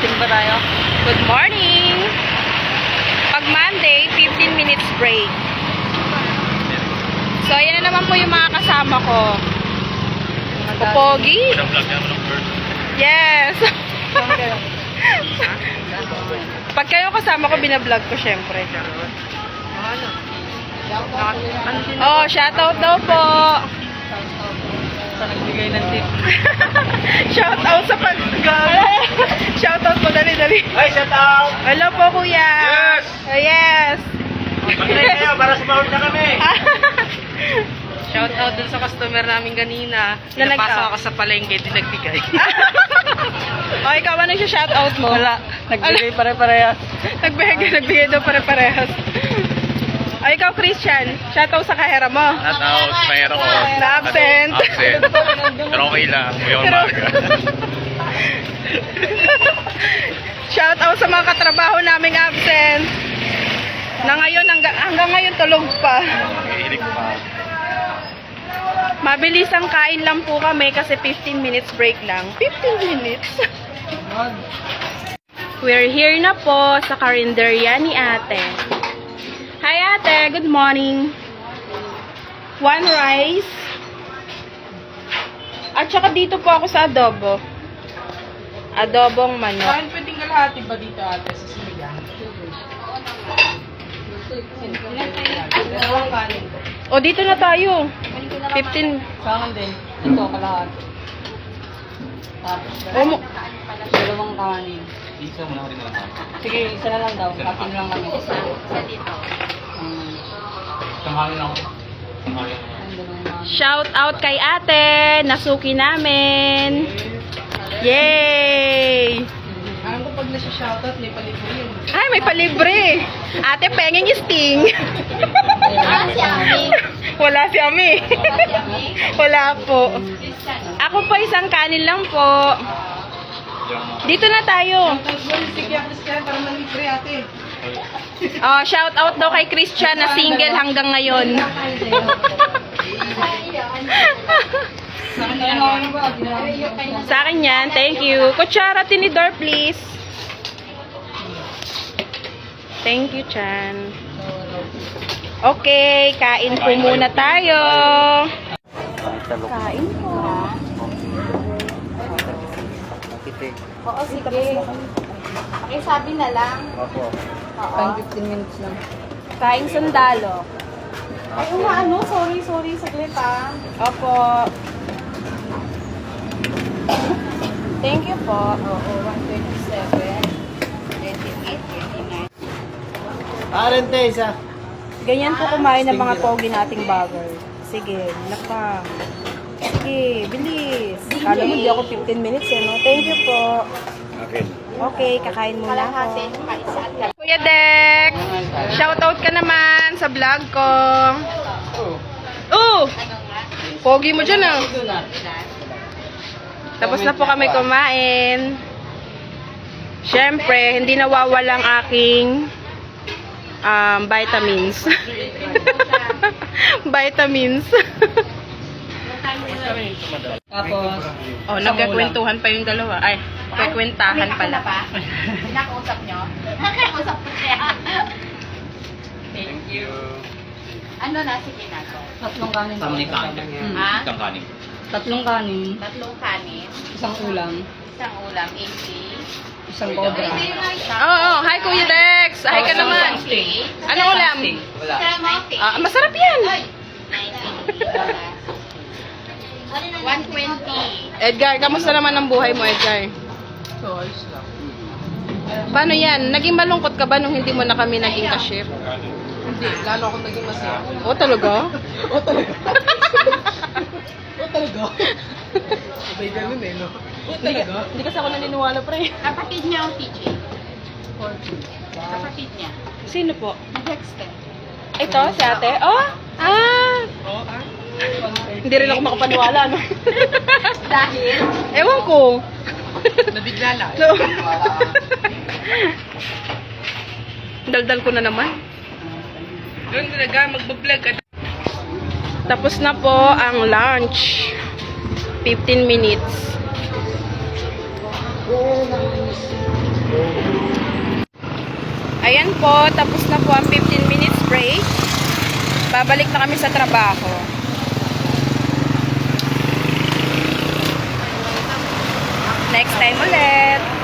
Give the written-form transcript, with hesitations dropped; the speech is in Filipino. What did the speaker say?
Simba tayo. Good morning! Pag Monday, 15 minutes break. So, ayan na naman po yung mga kasama ko. Popogi? Yes! Pag kayo kasama ko, binablog ko syempre. Oh, shoutout daw po! Sa nagbigay ng tip. Shoutout sa pag... Shoutout po, dali-dali. Ay, shout out! Hello po, kuya! Yes! Oh, yes! Mag-try kayo para sumahod na kami. Shout out dun sa customer namin kanina. Na Napasok ako sa palengke, di nagbigay. O, ikaw, ano yung shoutout mo? Wala. Nagbigay pare-parehas. Nagbigay daw pare-parehas. O, ikaw, Christian, shoutout sa kahera mo. Shout out, mayroon ko. Na-absent. Absent. Pero okay lang, may Pero- umaga. Shoutout sa mga katrabaho naming absent. Na ngayon, hanggang ngayon tulog pa. Hilig pa. Mabilis ang kain lang po kami kasi 15 minutes break lang. 15 minutes? We're here na po sa karinderya ni ate. Hi ate, good morning. One rice. At saka dito po ako sa adobo. Adobong manok. Saan pwedeng kalahati ba dito ate sa sinigang? Dalawang kanin. O dito na tayo. 15. Sa akin din. Ito, kalahati. Tapos, dalawang kanin. Isa mo na rin na lang. Sige, isa na lang daw. Katin lang kami. Isa dito. Sanghalin ako. Sanghalin. Shout out kay ate. Nasuki namin. Yay! Alam ko pag nasa-shoutout, may palibre yun. Ay, may palibre. Ate, pengeng sting. Si Ami. Wala si Ami. Wala po. Ako po isang kanin lang po. Dito na tayo. Sige, para malibre ate. Oh, shout out daw kay Christian na single hanggang ngayon. Sa akin yan. Thank you. Kutsara, tinidor, please. Thank you, Chan. Okay, kain po muna tayo. Kain po. Oo, sige. Pakisabi na lang. Oo. 15 minutes lang. Kain sundalo. Ay, ano? Sorry. Saglit ah. Opo. Thank you po. Oo, 127. 28, 29. Arente, isa. Ganyan po kumain ng mga pogi nating bagger. Sige, naka. Sige, bilis. Kala mo di ako 15 minutes eh, no? Thank you po. Okay. Okay, kakain muna Kalahati, ako. kaisa at Kuya Dek, shoutout ka naman sa vlog ko. Oh! Pogi mo dyan ah. Tapos na po kami kumain. Siyempre, hindi nawawalang aking vitamins. Vitamins. Tapos, Oh, nagkakwentuhan pa yung dalawa. Ay, kakwentahan pala. Pinakausap nyo? Pinakausap ko siya. Thank you. Ano na? Sige na to. tatlong kanin. Sama ni kanin. Ha? Isang kanin. Tatlong kanin, Tatlong kanin, isang ulam, isang ulam, 80. isang cobra. Oo, hi Kuya Dex. Hi ka naman. Anong ulam? Isang muffin. Masarap yan. 120. Edgar, kamusta naman ang buhay mo, Edgar? So, ayos lang. Paano yan? Naging malungkot ka ba nung hindi mo na kami naging cashier? Hindi, lalo akong naging masaya. O, talaga? O talaga? O talaga? Abay ganun eh, no? O talaga? Hindi kasi ako naniniwala, pre. Kapatid niya ang TJ. Kapatid niya. Sino po? Dexter. Ito, si ate? Oh? Ah! Oo, ah? Hindi rin ako makapaniwala, no? Dahil? Ewan ko. Nabigla lang. No. Daldal ko na naman. Doon talaga, magbablog ka. Tapos na po ang lunch. 15 minutes. Ayan po, tapos na po ang 15 minutes break. Babalik na kami sa trabaho. Next time ulit.